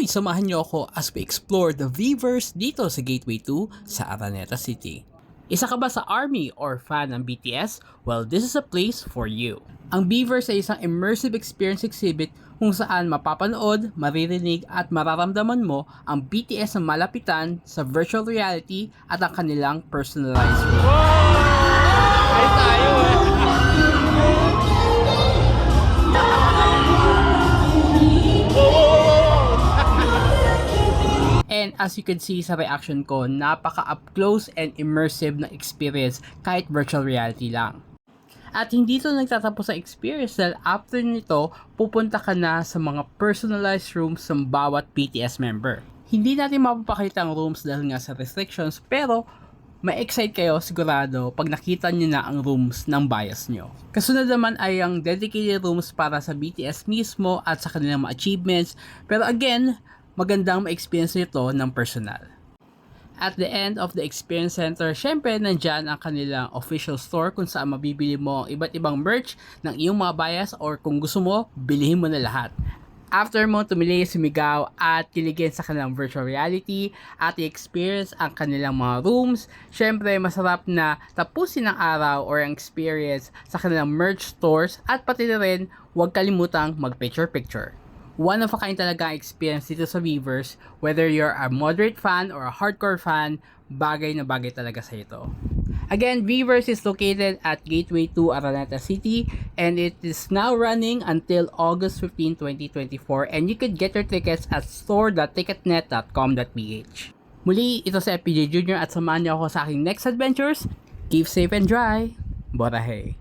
Hoy, samahan niyo ako as we explore the Weverse dito sa Gateway 2 sa Araneta City. Isa ka ba sa ARMY or fan ng BTS? Well, this is a place for you. Ang Weverse ay isang immersive experience exhibit kung saan mapapanood, maririnig at mararamdaman mo ang BTS na malapitan sa virtual reality at ang kanilang personalized world. Ay tayo eh. And as you can see sa reaction ko, napaka up close and immersive na experience kahit virtual reality lang. At hindi ito nagtatapos sa experience dahil after nito, pupunta ka na sa mga personalized rooms ng bawat BTS member. Hindi natin mapapakita ang rooms dahil nga sa restrictions, pero ma-excite kayo sigurado pag nakita nyo na ang rooms ng bias nyo. Kasunod naman ay ang dedicated rooms para sa BTS mismo at sa kanilang mga achievements, pero again, magandang ma-experience nito ng personal. At the end of the experience center, syempre nandyan ang kanilang official store kung saan mabibili mo ang iba't ibang merch ng iyong mga bias or kung gusto mo, bilihin mo na lahat. After mo tumili, sumigaw at kiligin sa kanilang virtual reality at i-experience ang kanilang mga rooms, syempre masarap na tapusin ang araw or ang experience sa kanilang merch stores at pati na rin huwag kalimutang mag-picture-picture. One of a kind talaga ang experience dito sa Weverse, whether you're a moderate fan or a hardcore fan, bagay na bagay talaga sa ito. Again, Weverse is located at Gateway 2 Araneta City and it is now running until August 15, 2024 and you could get your tickets at store.ticketnet.com.ph. Muli, ito si FPJ Jr. at samahan niyo ako sa aking next adventures. Keep safe and dry. Borahay!